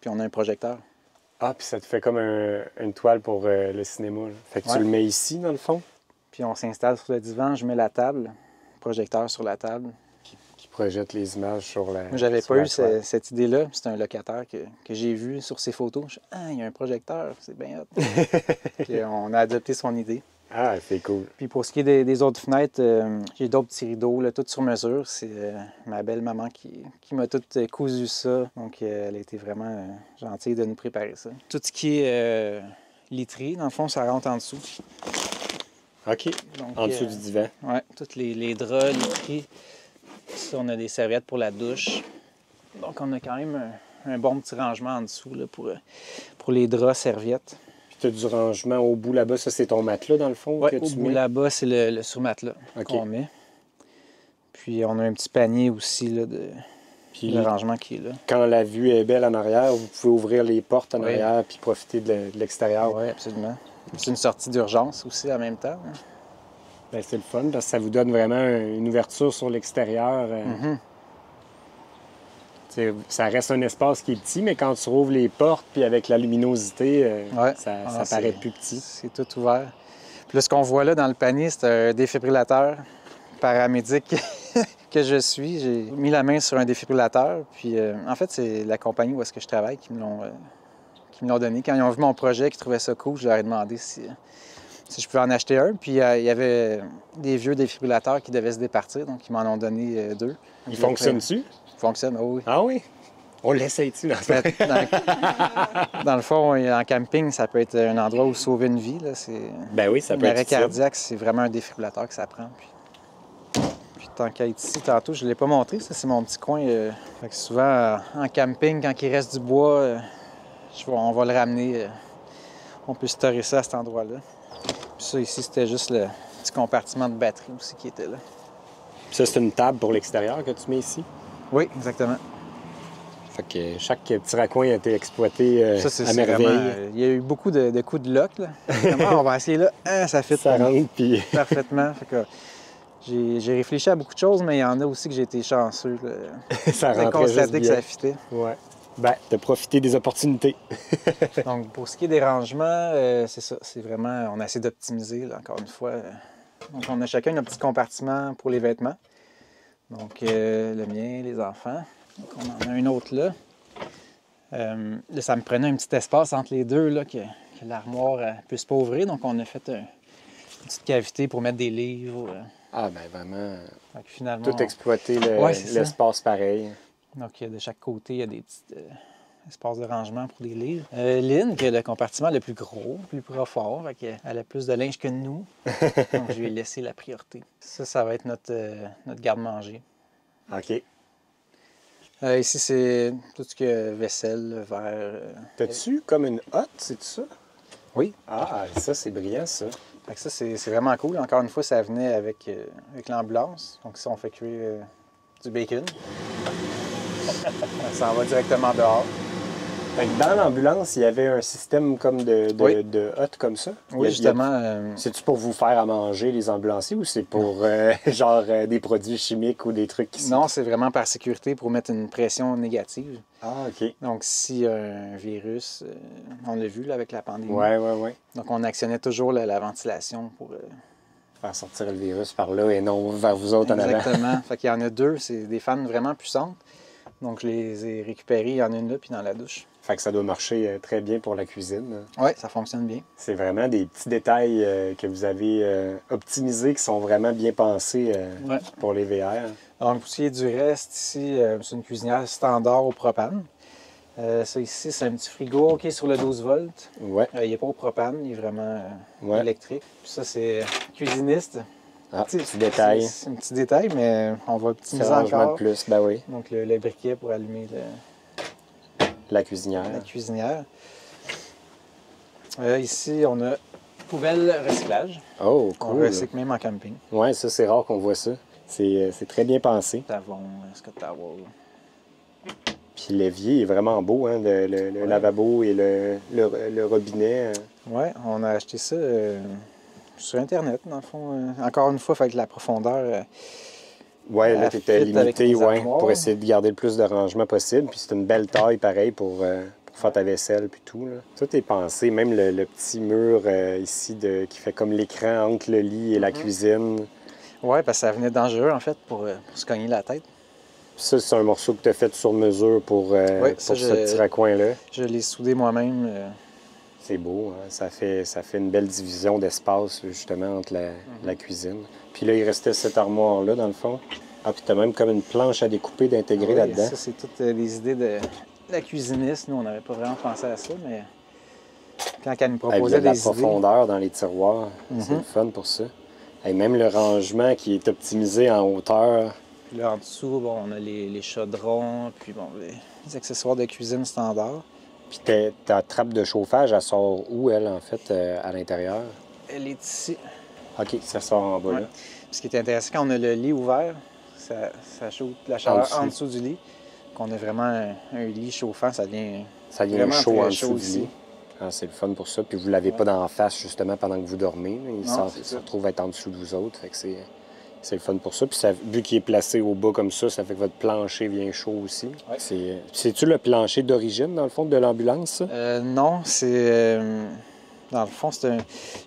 puis on a un projecteur. Ah, puis ça te fait comme une toile pour le cinéma. Là. Fait que Ouais. tu le mets ici, dans le fond, Puis on s'installe sur le divan, je mets la table, projecteur sur la table. qui qui projette les images sur la. Moi, j'avais sur pas la eu toile. cette idée-là. C'est un locataire que j'ai vu sur ses photos. Je suis ah, il y a un projecteur, c'est bien hot. Puis on a adopté son idée. Ah, c'est cool. Puis pour ce qui est des autres fenêtres, j'ai d'autres petits rideaux, là, tout sur mesure. C'est ma belle-maman qui m'a tout cousu ça. Donc, elle a été vraiment gentille de nous préparer ça. Tout ce qui est literie, dans le fond, ça rentre en dessous. OK. Donc, En dessous du divan. Oui, tous les draps, literie. Ça, on a des serviettes pour la douche. Donc, on a quand même un bon petit rangement en dessous là, pour les draps, serviettes. Puis tu as du rangement au bout là-bas. Ça, c'est ton matelas, dans le fond, Oui, que au tu bout mets? là-bas, c'est le sous-matelas OK. qu'on met. Puis, on a un petit panier aussi là, Puis de rangement qui est là. quand la vue est belle en arrière, vous pouvez ouvrir les portes en Oui. arrière puis profiter de l'extérieur. Oui, absolument. C'est une sortie d'urgence aussi en même temps. Ben, c'est le fun parce que ça vous donne vraiment une ouverture sur l'extérieur. Mhm. Ça reste un espace qui est petit, mais quand tu rouvres les portes puis avec la luminosité, Ouais. ça Ah, paraît c'est- plus petit. C'est tout ouvert. Puis là, ce qu'on voit là dans le panier, c'est un défibrillateur paramédic que je suis. J'ai mis la main sur un défibrillateur. Puis en fait, c'est la compagnie où est-ce que je travaille qui me l'ont donné. Quand ils ont vu mon projet, qu'ils trouvaient ça cool, je leur ai demandé si je pouvais en acheter un. Puis il y avait des vieux défibrillateurs qui devaient se départir, donc ils m'en ont donné 2. Il fonctionne-tu? Il fonctionne, oh oui. Ah oui? On l'essaye-tu? Là? Dans le fond, en camping, ça peut être un endroit où sauver une vie. Là. Ben oui, ça peut L'arrêt être utile. cardiaque, c'est vraiment un défibrillateur que ça prend. Puis tant qu'à être ici, tantôt, je ne l'ai pas montré. Ça, c'est mon petit coin. Fait que souvent, en camping, quand il reste du bois, on va le ramener. On peut storer ça à cet endroit-là. Puis ça, ici, c'était juste le petit compartiment de batterie aussi qui était là. Puis ça, c'est une table pour l'extérieur que tu mets ici. Oui, exactement. Fait que chaque petit raccoin a été exploité Ça, c'est à merveille. vraiment... il y a eu beaucoup de coups de lock. Là. Vraiment, on va essayer là. Ça fit Ça rentre, puis parfaitement. Fait que j'ai réfléchi à beaucoup de choses, mais il y en a aussi que j'ai été chanceux. ça J'ai rentrait juste constaté que bien. ça fitait. Ouais. Ben, t'as profité des opportunités. Donc, pour ce qui est des rangements, c'est ça. C'est vraiment... On a essayé d'optimiser, là, encore une fois. Donc, on a chacun notre petit compartiment pour les vêtements. Donc, le mien, les enfants. Donc, on en a un autre là. Là, ça me prenait un petit espace entre les deux, là, que l'armoire puisse pas ouvrir. Donc, on a fait une petite cavité pour mettre des livres. Ah, ben vraiment, Fait que finalement, tout exploiter Ouais, c'est ça. l'espace pareil. donc, de chaque côté, il y a des petits espaces de rangement pour des livres. Lynn, qui a le compartiment le plus gros, le plus profond, fait qu'elle a plus de linge que nous. Donc, je lui ai laissé la priorité. Ça va être notre garde-manger. OK. Ici, c'est tout ce qui est vaisselle, verre. T'as-tu comme une hotte, c'est ça? Oui. Ah, ça, c'est brillant, ça. Fait que ça, c'est vraiment cool. Encore une fois, ça venait avec l'ambulance. Donc, ça, on fait cuire du bacon. Ça en va directement dehors. Fait que dans l'ambulance, il y avait un système comme Oui. de hotte comme ça? Oui, justement. C'est-tu pour vous faire à manger, les ambulanciers, ou c'est pour genre des produits chimiques ou des trucs qui sont... Non, c'est vraiment par sécurité pour mettre une pression négative. Ah, OK. Donc, s'il y a un virus, on l'a vu là, avec la pandémie. Ouais. Donc, on actionnait toujours la ventilation pour... Faire sortir le virus par là et non vers vous autres en avant. Exactement. Fait qu'il y en a 2, c'est des fans vraiment puissantes. Donc, je les ai récupérées. Il y en a une là, puis dans la douche. Fait que ça doit marcher très bien pour la cuisine. Oui, ça fonctionne bien. C'est vraiment des petits détails que vous avez optimisés qui sont vraiment bien pensés Ouais. pour les VR. Donc, pour ce qui est du reste, ici, c'est une cuisinière standard au propane. Ça ici, c'est un petit frigo qui est sur le 12 volts. Ouais. Il n'est pas au propane, il est vraiment Ouais. électrique. Puis ça, c'est cuisiniste. Ah, Tu sais, petit détail. C'est un petit détail, mais on va C'est optimiser rangement de encore. plus, ben oui. Donc, le briquet pour allumer La cuisinière. la cuisinière. Ici, on a poubelle recyclage. Oh, On cool. recycle même en camping. Ouais, ça, c'est rare qu'on voit ça. C'est très bien pensé. Savon, Scott Towel. Puis l'évier est vraiment beau, hein, le lavabo et le robinet. Oui, on a acheté ça sur Internet, dans le fond. Encore une fois, avec la profondeur. Ouais, là, Elle tu étais fit avec limité, les ouais, armoires. pour essayer de garder le plus de rangement possible. Puis c'est une belle taille, pareil, pour faire ta vaisselle puis tout. Là. Tout est pensé, même le petit mur ici qui fait comme l'écran entre le lit et la cuisine. Oui, parce que ça venait dangereux, en fait, pour se cogner la tête. Ça, c'est un morceau que tu as fait sur mesure pour ce petit raccoin-là. Je l'ai soudé moi-même. C'est beau, hein? Ça fait une belle division d'espace, justement, entre la cuisine. Puis là, il restait cette armoire-là, dans le fond. Ah, puis tu as même comme une planche à découper d'intégrer là-dedans. Ça, c'est toutes des idées de la cuisiniste. Nous, on n'avait pas vraiment pensé à ça, mais quand elle nous proposait des idées... Il y a de la profondeur dans les tiroirs. C'est le fun pour ça. Et même le rangement qui est optimisé en hauteur. Puis là, en dessous, bon, on a les chaudrons, puis bon, les accessoires de cuisine standard. Puis ta trappe de chauffage, elle sort où, elle, en fait, à l'intérieur? Elle est ici. OK, ça sort en bas, là. Ce qui est intéressant, quand on a le lit ouvert, ça chauffe la chaleur en dessous du lit. Quand on a vraiment un lit chauffant, ça devient chaud en dessous du lit. Ah, c'est le fun pour ça. Puis vous ne l'avez pas d'en face, justement, pendant que vous dormez. Il se retrouve être en dessous de vous autres. Fait que c'est le fun pour ça. Puis vu qu'il est placé au bas comme ça fait que votre plancher vient chaud aussi. Ouais. C'est-tu le plancher d'origine, dans le fond, de l'ambulance, ça? Non, c'est... dans le fond, je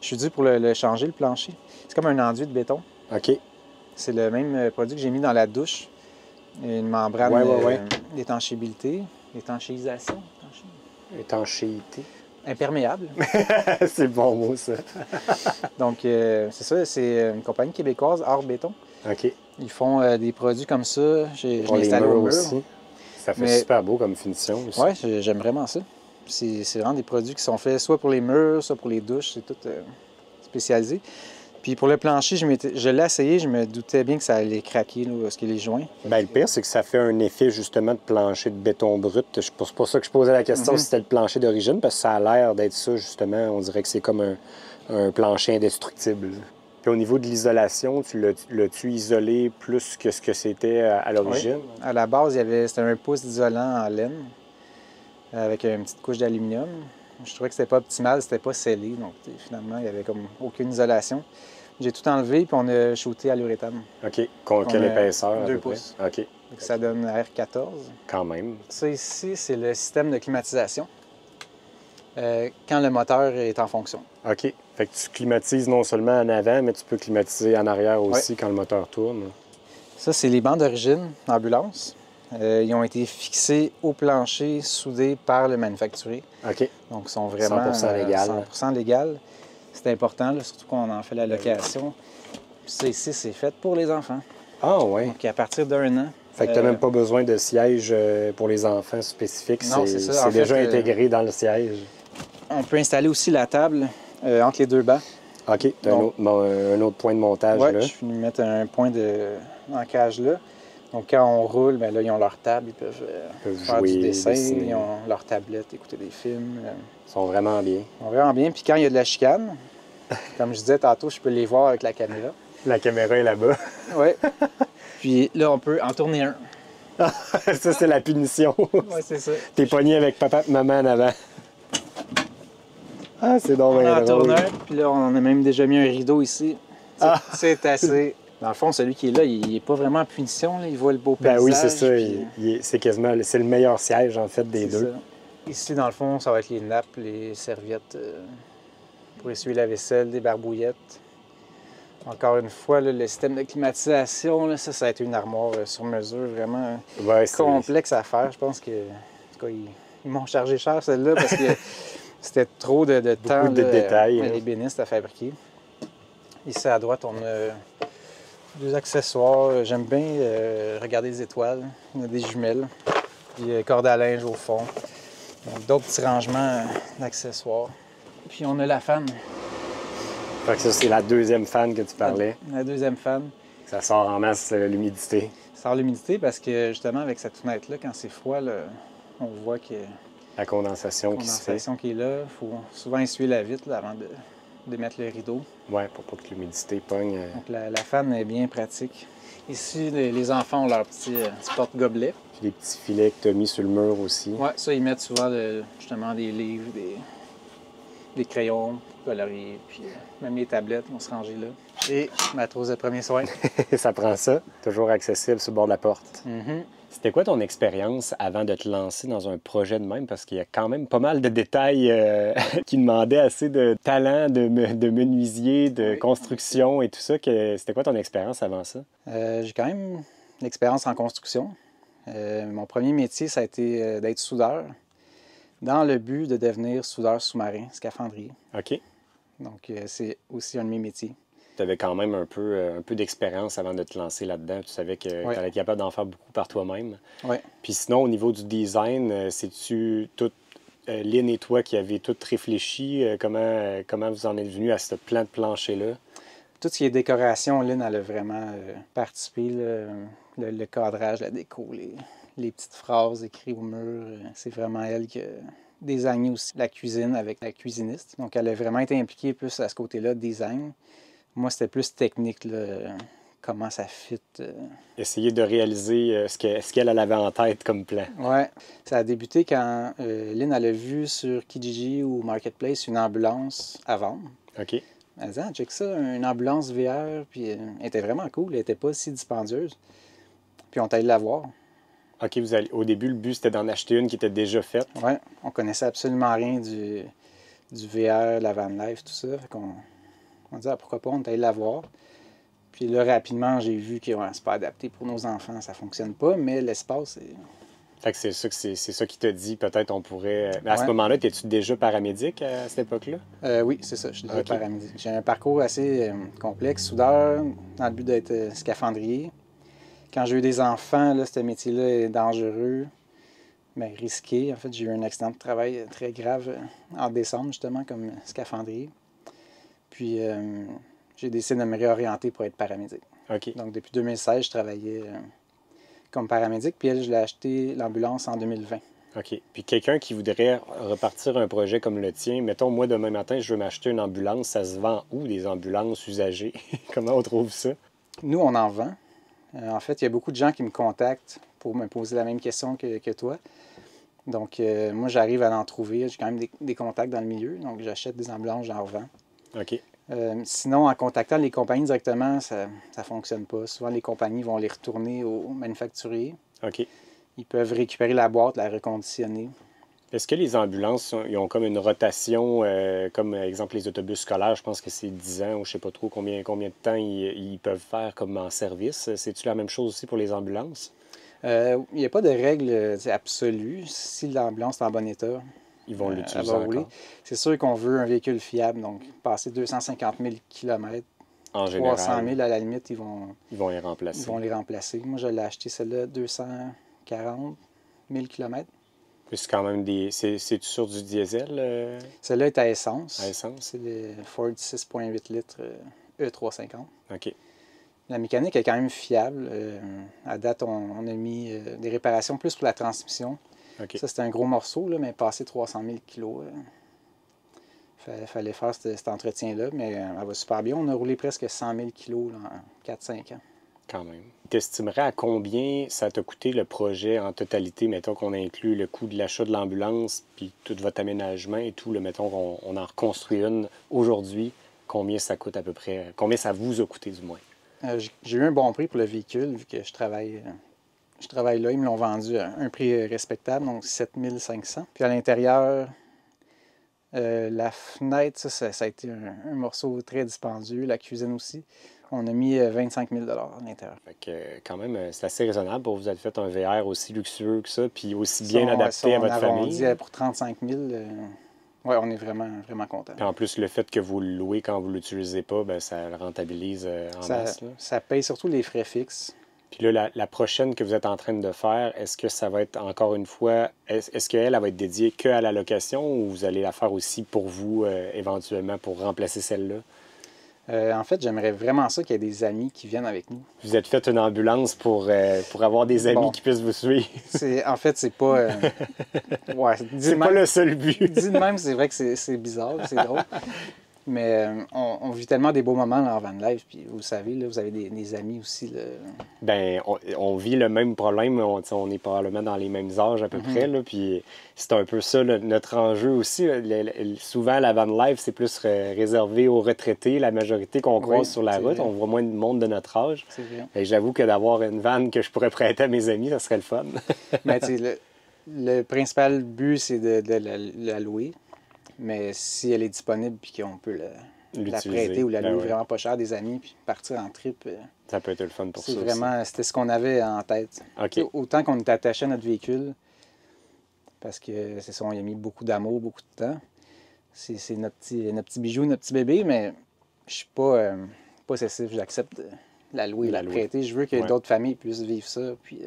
suis dû pour le changer, le plancher. C'est comme un enduit de béton. OK. C'est le même produit que j'ai mis dans la douche. Une membrane d'étanchéité. Étanchéité. Imperméable. C'est le bon mot, ça. Donc, c'est ça, c'est une compagnie québécoise, Art Béton. OK. Ils font des produits comme ça. Je l'ai installé au mur aussi. Ça fait super beau comme finition aussi. Oui, j'aime vraiment ça. C'est vraiment des produits qui sont faits soit pour les murs, soit pour les douches. C'est tout spécialisé. Puis pour le plancher, je l'ai essayé, je me doutais bien que ça allait craquer, là, parce qu'il est joint. Bien, le pire, c'est que ça fait un effet justement de plancher de béton brut. C'est pour ça que je posais la question si c'était le plancher d'origine, parce que ça a l'air d'être ça, justement. On dirait que c'est comme un plancher indestructible. Puis au niveau de l'isolation, l'as-tu isolé plus que ce que c'était à l'origine? Oui. À la base, c'était 1 pouce d'isolant en laine, avec une petite couche d'aluminium. Je trouvais que c'était pas optimal, c'était pas scellé, donc finalement, il n'y avait comme aucune isolation. J'ai tout enlevé, puis on a shooté à l'uréthane. OK. Quelle épaisseur? 2 pouces. OK. Donc, ça donne R14. Quand même. Ça ici, c'est le système de climatisation quand le moteur est en fonction. OK. Fait que tu climatises non seulement en avant, mais tu peux climatiser en arrière aussi quand le moteur tourne. Ça, c'est les bancs d'origine d'ambulance. Ils ont été fixés au plancher, soudés par le manufacturier. OK. Donc, ils sont vraiment 100% légal. 100% légal. C'est important, là, surtout qu'on en fait la location. Puis ça, ici, c'est fait pour les enfants. Ah oui. Donc, à partir d'1 an. Fait que tu n'as même pas besoin de siège pour les enfants spécifiques. Non, c'est ça. C'est déjà intégré dans le siège. On peut installer aussi la table entre les 2 bancs. OK. Tu as un autre point de montage là. Je suis venu mettre un point d'ancrage là. Donc, quand on roule, bien là, ils ont leur table, ils peuvent faire jouer, du dessin, dessiner. ils ont leur tablette, écouter des films. Ils sont vraiment bien. Ils sont vraiment bien. Puis quand il y a de la chicane, comme je disais tantôt, je peux les voir avec la caméra. La caméra est là-bas. Oui. Puis là, on peut en tourner un. Ça, c'est la punition. Oui, c'est ça. T'es pogné avec papa et maman en avant. Ah, c'est donc On bien en drôle. tourne un, puis là, on a même déjà mis un rideau ici. C'est assez... Dans le fond, celui qui est là, il n'est pas vraiment en punition. Là. Il voit le beau paysage. Ben oui, c'est ça. Puis... C'est quasiment... C'est le meilleur siège, en fait, des deux. Ça. Ici, dans le fond, ça va être les nappes, les serviettes pour essuyer la vaisselle, des barbouillettes. Encore une fois, là, le système de climatisation, là, ça a été une armoire sur mesure vraiment complexe à faire. Je pense que, en tout cas, ils m'ont chargé cher, celle-là, parce que c'était trop de temps. Beaucoup de détails. Les bénistes à fabriquer. Ici, à droite, on a 2 accessoires. J'aime bien regarder les étoiles. On a des jumelles. Puis corde à linge au fond. D'autres petits rangements d'accessoires. Puis on a la fan. Fait que ça, c'est la deuxième fan que tu parlais. La deuxième fan. Ça sort en masse l'humidité. Ça sort l'humidité parce que, justement, avec cette fenêtre-là, quand c'est froid, là, on voit que... La condensation qui se fait. La condensation qui est là. Il faut souvent essuyer la vitre là, avant de mettre le rideau. Oui, pour pas que l'humidité pogne. Donc la fan est bien pratique. Ici, les enfants ont leur petit porte-gobelet. Puis les petits filets que tu as mis sur le mur aussi. Oui, ça, ils mettent souvent justement des livres, des crayons, colorier, puis même les tablettes vont se ranger là. Et ma trousse de premiers soins. Ça prend ça. Toujours accessible sur le bord de la porte. C'était quoi ton expérience avant de te lancer dans un projet de même? Parce qu'il y a quand même pas mal de détails qui demandaient assez de talent, de menuisier, de construction et tout ça. C'était quoi ton expérience avant ça? J'ai quand même l'expérience en construction. Mon premier métier, ça a été d'être soudeur, dans le but de devenir soudeur sous-marin, scaphandrier. OK. Donc, c'est aussi un de mes métiers. Tu avais quand même un peu d'expérience avant de te lancer là-dedans. Tu savais que Ouais. tu allais être capable d'en faire beaucoup par toi-même. Oui. Puis sinon, au niveau du design, c'est-tu tout Lynn et toi qui avez tout réfléchi? Comment vous en êtes venu à ce plan de plancher-là? Tout ce qui est décoration, Lynn, elle a vraiment participé. Là, le cadrage, la déco, les petites phrases écrites au mur, c'est vraiment elle qui a désigné aussi la cuisine avec la cuisiniste. Donc, elle a vraiment été impliquée plus à ce côté-là, design. Moi, c'était plus technique, là, comment ça fit. Essayer de réaliser ce qu'elle avait en tête comme plan. Oui, ça a débuté quand Lynn, elle a vu sur Kijiji ou Marketplace une ambulance à vendre. OK. Elle disait, ah, check ça, une ambulance VR, puis elle était vraiment cool, elle n'était pas si dispendieuse. Puis on est allé la voir. OK, au début, le but, c'était d'en acheter une qui était déjà faite. Oui, on connaissait absolument rien du VR, la van life, tout ça. Fait qu'on dit, ah, pourquoi pas, on est allé la voir. Puis là, rapidement, j'ai vu que c'est pas adapté pour nos enfants, ça fonctionne pas, mais l'espace, c'est... Fait que c'est ça qui t'a dit, peut-être on pourrait... Mais à ce Ouais. moment-là, étais-tu déjà paramédic à cette époque-là? Oui, c'est ça, je suis déjà OK. paramédic. J'ai un parcours assez complexe, soudeur, dans le but d'être scaphandrier. Quand j'ai eu des enfants, là, ce métier-là est dangereux, mais risqué. En fait, j'ai eu un accident de travail très grave en décembre, justement, comme scaphandrier. Puis, j'ai décidé de me réorienter pour être paramédic. OK. Donc, depuis 2016, je travaillais comme paramédic. Puis, elle, je l'ai acheté l'ambulance en 2020. OK. Puis quelqu'un qui voudrait repartir un projet comme le tien, mettons, moi, demain matin, je veux m'acheter une ambulance. Ça se vend où, des ambulances usagées? Comment on trouve ça? Nous, on en vend. En fait, il y a beaucoup de gens qui me contactent pour me poser la même question que toi. Donc, moi, j'arrive à en trouver. J'ai quand même des contacts dans le milieu. Donc, j'achète des ambulances, j'en revends. OK. Sinon, en contactant les compagnies directement, ça ne fonctionne pas. Souvent, les compagnies vont les retourner au manufacturier. OK. Ils peuvent récupérer la boîte, la reconditionner. Est-ce que les ambulances, ils ont comme une rotation, comme exemple les autobus scolaires, je pense que c'est 10 ans ou je sais pas trop combien de temps ils peuvent faire comme en service. C'est-tu la même chose aussi pour les ambulances? Il n'y a pas de règle absolue. Si l'ambulance est en bon état, Ils vont elle l'utiliser va rouler. encore. C'est sûr qu'on veut un véhicule fiable, donc passer 250 000 km, En 300 général, 000 à la limite, ils vont les remplacer. les remplacer. Moi, je l'ai acheté celle-là 240 000 km. Puis c'est quand même c'est-tu sur du diesel Celle-là est à essence. à essence? C'est le Ford 6,8 litres E350. OK. La mécanique est quand même fiable. À date, on a mis des réparations plus pour la transmission. OK. Ça, c'était un gros morceau, là, mais passé 300 000 kilos. Fallait faire cet entretien-là, mais elle va super bien. On a roulé presque 100 000 kilos là, en 4-5 ans. Quand même. T'estimerais à combien ça t'a coûté le projet en totalité, mettons qu'on inclut le coût de l'achat de l'ambulance, puis tout votre aménagement et tout, mettons qu'on en reconstruit une aujourd'hui, combien ça coûte à peu près, combien ça vous a coûté du moins? J'ai eu un bon prix pour le véhicule, vu que je travaille là. Ils me l'ont vendu à un prix respectable, donc 7 500. Puis à l'intérieur, la fenêtre, ça a été un morceau très dispendieux. La cuisine aussi. On a mis 25 000 à l'intérieur. Fait que quand même, c'est assez raisonnable pour vous avez fait un VR aussi luxueux que ça, puis aussi bien adapté à votre famille. On pour 35 000. Oui, on est vraiment, vraiment contents. Puis en plus, le fait que vous le louez quand vous ne l'utilisez pas, bien, ça le rentabilise en masse. Là. Ça paye surtout les frais fixes. Puis là, la prochaine que vous êtes en train de faire, est-ce que ça va être encore une fois, est-ce qu'elle va être dédiée qu'à la location ou vous allez la faire aussi pour vous, éventuellement, pour remplacer celle-là? En fait, j'aimerais vraiment ça qu'il y ait des amis qui viennent avec nous. Vous êtes fait une ambulance pour avoir des amis qui puissent vous suivre. En fait, c'est pas... ouais, c'est pas le seul but. Dit de même, c'est vrai que c'est bizarre, c'est drôle. Mais on vit tellement des beaux moments en van life, puis vous savez, là, vous avez des amis aussi. Là. Bien, on vit le même problème, on est probablement dans les mêmes âges à peu près, là, puis c'est un peu ça notre enjeu aussi. Souvent, la van life, c'est plus réservé aux retraités, la majorité qu'on croise sur la route. Vrai. On voit moins de monde de notre âge. C'est vrai. Et j'avoue que d'avoir une van que je pourrais prêter à mes amis, ça serait le fun. Mais tu sais, le principal but, c'est de la louer. Mais si elle est disponible et qu'on peut la prêter ou la louer Ben ouais. vraiment pas cher à des amis, puis partir en trip. Ça peut être le fun pour ça C'est aussi. vraiment, c'était ce qu'on avait en tête. OK. Tu sais, autant qu'on est attaché à notre véhicule, parce que c'est ça, on y a mis beaucoup d'amour, beaucoup de temps. C'est notre petit bijou, notre petit bébé, mais je suis pas possessif. J'accepte de la louer, la prêter. Je veux que Ouais. d'autres familles puissent vivre ça, puis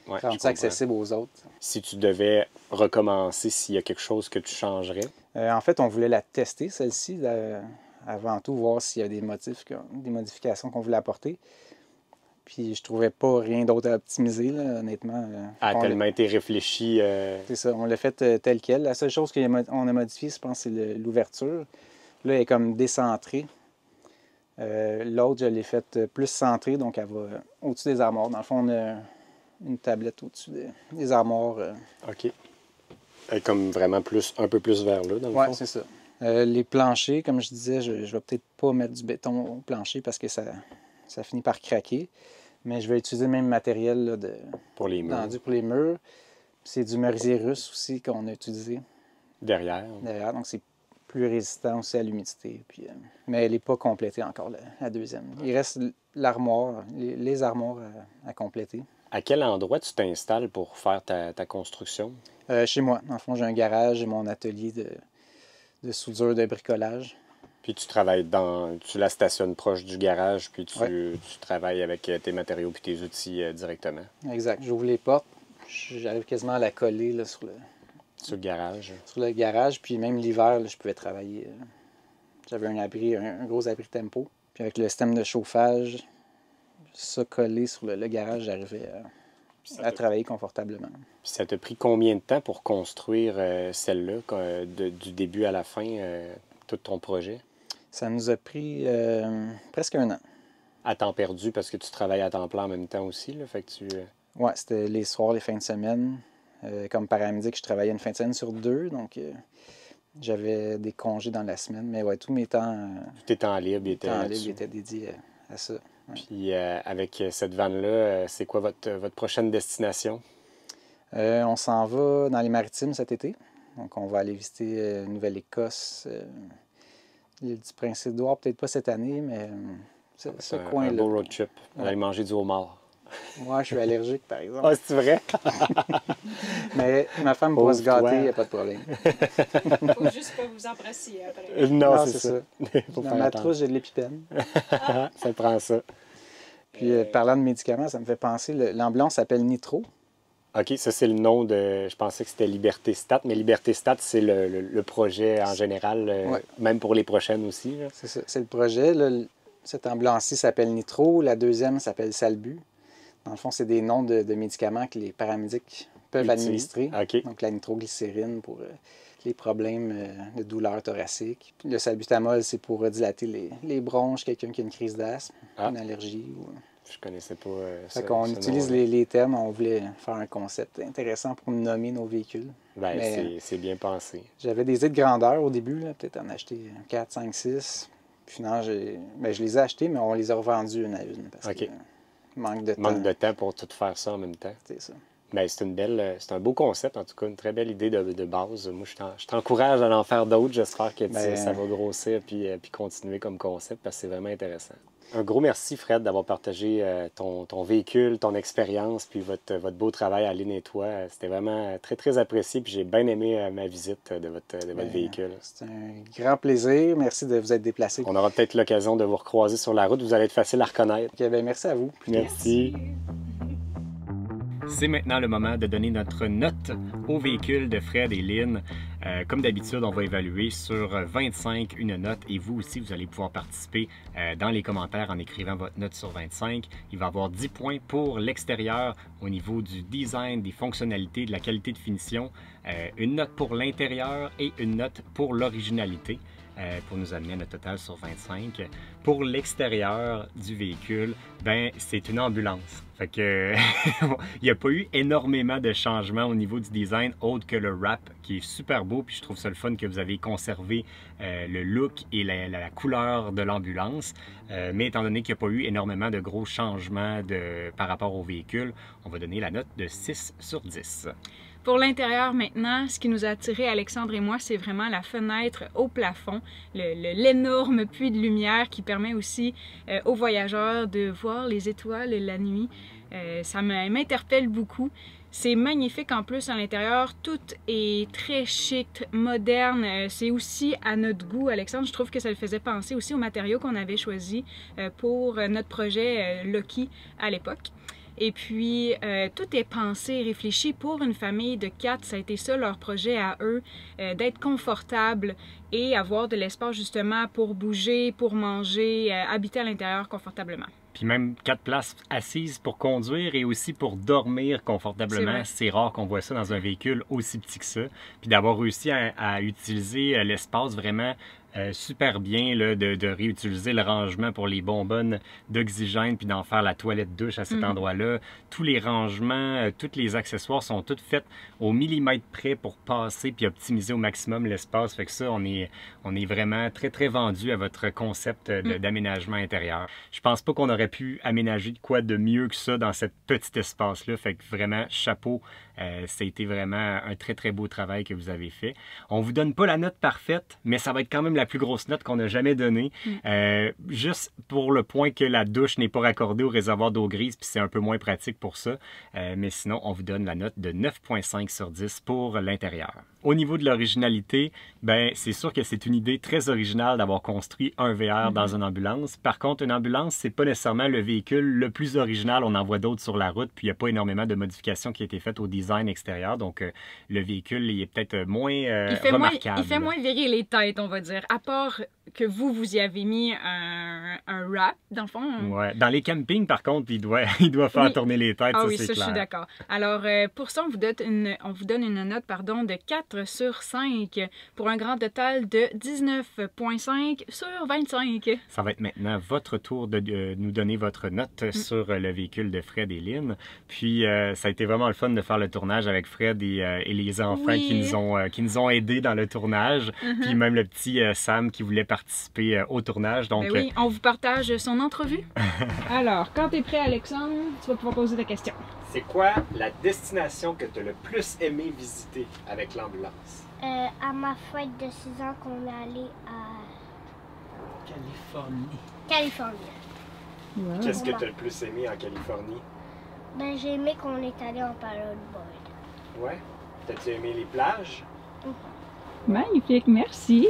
Ouais, rendre je ça comprends. accessible aux autres. Si tu devais recommencer, s'il y a quelque chose que tu changerais, En fait, on voulait la tester, celle-ci, avant tout, voir s'il y a des modifications qu'on voulait apporter. Puis je trouvais pas rien d'autre à optimiser, là, honnêtement. a On tellement été réfléchi. C'est ça, on l'a fait tel quel. La seule chose qu'on a modifiée, je pense, c'est l'ouverture. Là, elle est comme décentrée. L'autre, je l'ai faite plus centrée, donc elle va au-dessus des armoires. Dans le fond, on a une tablette au-dessus des armoires. OK. Comme vraiment un peu plus vers là, dans le Oui, fond. c'est ça. Les planchers, comme je disais, je vais peut-être pas mettre du béton au plancher parce que ça finit par craquer. Mais je vais utiliser le même matériel là, Pour les murs. tendu pour les murs. C'est du merisier russe aussi qu'on a utilisé Derrière. derrière. Donc, c'est plus résistant aussi à l'humidité. Puis, mais elle n'est pas complétée encore, la deuxième. Il reste l'armoire, les armoires à compléter. À quel endroit tu t'installes pour faire ta construction? Chez moi, dans le fond, j'ai un garage, j'ai mon atelier de soudure, de bricolage. Puis tu travailles tu la stationnes proche du garage, puis tu travailles avec tes matériaux puis tes outils directement. Exact. J'ouvre les portes, j'arrive quasiment à la coller là, sur Sur le garage. le garage. Puis même l'hiver, là, je pouvais travailler. J'avais un gros abri tempo. Puis avec le système de chauffage, ça collé sur le garage, j'arrivais à travailler confortablement. Puis ça t'a pris combien de temps pour construire celle-là, du début à la fin, tout ton projet? Ça nous a pris presque un an. À temps perdu, parce que tu travailles à temps plein en même temps aussi, là, fait que tu... Ouais, c'était les soirs, les fins de semaine. Comme paramédic, je travaillais une fin de semaine sur 2, donc j'avais des congés dans la semaine. Mais ouais, tous mes temps, Tes temps libres étaient là-dessus. étaient dédiés à ça. Ouais. Puis avec cette vanne-là, c'est quoi votre prochaine destination? On s'en va dans les Maritimes cet été. Donc, on va aller visiter Nouvelle-Écosse, l'île du Prince-Édouard, peut-être pas cette année, mais ce Un coin-là. beau road trip. On va aller manger du homard. Moi, je suis allergique, par exemple. Ah, c'est vrai? Mais ma femme pourra se Pauvre toi. gâter, il n'y a pas de problème. Faut juste pas vous embrasser après. Non, c'est ça. Faut Dans faire ma attention. trousse, j'ai de l'épipène. Ça prend ça. Puis, parlant de médicaments, ça me fait penser, l'ambulance s'appelle Nitro. OK, ça, c'est le nom de... Je pensais que c'était Liberté Stat, mais Liberté Stat, c'est le projet en général, Ouais. même pour les prochaines aussi. Là. C'est ça, c'est le projet. Là, cette ambulance-ci s'appelle Nitro. La deuxième s'appelle Salbu. Dans le fond, c'est des noms de médicaments que les paramédics peuvent Utilisent. administrer. OK. Donc, la nitroglycérine pour les problèmes de douleur thoracique. Puis le salbutamol, c'est pour dilater les bronches, quelqu'un qui a une crise d'asthme, Ah. une allergie. Je connaissais pas ça. Fait qu'on utilise les termes. On voulait faire un concept intéressant pour nommer nos véhicules. Ben, Mais- c'est bien pensé. J'avais des idées de grandeur au début, là, peut-être en acheter 4, 5, 6. Puis finalement, je les ai achetés, mais on les a revendus une à une parce OK. que manque de temps. Manque de temps pour tout faire ça en même temps. C'est ça. Ben, c'est un beau concept, en tout cas, une très belle idée de base. Moi, je t'encourage à en faire d'autres. J'espère que ça va grossir puis continuer comme concept parce que c'est vraiment intéressant. Un gros merci, Fred, d'avoir partagé ton véhicule, ton expérience, puis votre beau travail à Lynn et toi. C'était vraiment très, très apprécié, puis j'ai bien aimé ma visite de votre véhicule. C'est un grand plaisir. Merci de vous être déplacé. On aura peut-être l'occasion de vous recroiser sur la route. Vous allez être facile à reconnaître. Ok, ben, merci à vous. Merci. C'est maintenant le moment de donner notre note au véhicule de Fred et Lynn. Comme d'habitude, on va évaluer sur 25 une note et vous aussi, vous allez pouvoir participer dans les commentaires en écrivant votre note sur 25. Il va y avoir 10 points pour l'extérieur au niveau du design, des fonctionnalités, de la qualité de finition, une note pour l'intérieur et une note pour l'originalité. Pour nous amener à notre total sur 25. Pour l'extérieur du véhicule, ben c'est une ambulance. Fait que il n'y a pas eu énormément de changements au niveau du design autre que le wrap qui est super beau. Puis je trouve ça le fun que vous avez conservé le look et la couleur de l'ambulance. Mais étant donné qu'il n'y a pas eu énormément de gros changements par rapport au véhicule, on va donner la note de 6 sur 10. Pour l'intérieur maintenant, ce qui nous a attiré Alexandre et moi, c'est vraiment la fenêtre au plafond, l'énorme puits de lumière qui permet aussi aux voyageurs de voir les étoiles la nuit. Ça m'interpelle beaucoup. C'est magnifique en plus à l'intérieur, tout est très chic, moderne, c'est aussi à notre goût. Alexandre, je trouve que ça le faisait penser aussi aux matériaux qu'on avait choisis pour notre projet Lucky à l'époque. Et puis, tout est pensé, réfléchi pour une famille de 4. Ça a été ça leur projet à eux, d'être confortable et avoir de l'espace justement pour bouger, pour manger, habiter à l'intérieur confortablement. Puis même 4 places assises pour conduire et aussi pour dormir confortablement. C'est rare qu'on voit ça dans un véhicule aussi petit que ça. Puis d'avoir réussi à utiliser l'espace vraiment super bien, là, de réutiliser le rangement pour les bonbonnes d'oxygène puis d'en faire la toilette douche à cet endroit-là. Tous les rangements, tous les accessoires sont tous faits au millimètre près pour passer puis optimiser au maximum l'espace. Fait que ça, on est vraiment très, très vendu à votre concept d'aménagement intérieur. Je pense pas qu'on aurait pu aménager de quoi de mieux que ça dans cet petit espace-là. Fait que vraiment, chapeau. Ça a été vraiment un très, très beau travail que vous avez fait. On vous donne pas la note parfaite, mais ça va être quand même la plus grosse note qu'on a jamais donnée. Juste pour le point que la douche n'est pas raccordée au réservoir d'eau grise, puis c'est un peu moins pratique pour ça. Mais sinon, on vous donne la note de 9,5 sur 10 pour l'intérieur. Au niveau de l'originalité, ben c'est sûr que c'est une idée très originale d'avoir construit un VR dans une ambulance. Par contre, une ambulance, c'est pas nécessairement le véhicule le plus original. On en voit d'autres sur la route, puis il n'y a pas énormément de modifications qui ont été faites au design extérieur. Donc, le véhicule, il est peut-être moins remarquable. Il fait moins virer les têtes, on va dire. À part que vous y avez mis un wrap, dans le fond. Ouais. Dans les campings, par contre, il doit faire tourner les têtes, ah, ça, oui, c'est ça, clair. je suis d'accord. Alors, pour ça, on vous donne une note de 4 sur 5 pour un grand total de 19,5 sur 25. Ça va être maintenant votre tour de nous donner votre note sur le véhicule de Fred et Lynn. Puis, ça a été vraiment le fun de faire le tournage avec Fred et les enfants qui nous ont aidés dans le tournage. Puis même le petit Sam qui voulait participer au tournage. Donc, oui, on vous partage son entrevue. Alors, quand tu es prêt, Alexandre, tu vas pouvoir poser ta question. c'est quoi la destination que tu as le plus aimé visiter avec l'ambulance? À ma fête de 6 ans qu'on est allé à Californie. Wow. Qu'est-ce que tu as le plus aimé en Californie? Ben, j'ai aimé qu'on est allé en paddleboard. Ouais. T'as-tu aimé les plages? Magnifique, merci.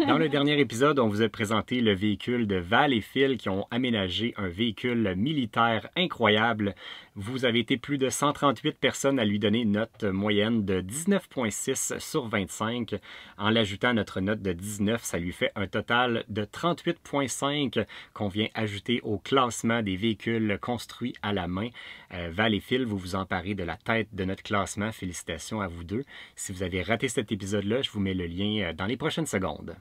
Dans le dernier épisode, on vous a présenté le véhicule de Val et Phil qui ont aménagé un véhicule militaire incroyable. Vous avez été plus de 138 personnes à lui donner une note moyenne de 19,6 sur 25. En l'ajoutant à notre note de 19, ça lui fait un total de 38,5 qu'on vient ajouter au classement des véhicules construits à la main. Val et Phil, vous vous emparez de la tête de notre classement. Félicitations à vous deux. Si vous avez raté cet épisode-là, je vous mets le lien dans les prochaines secondes.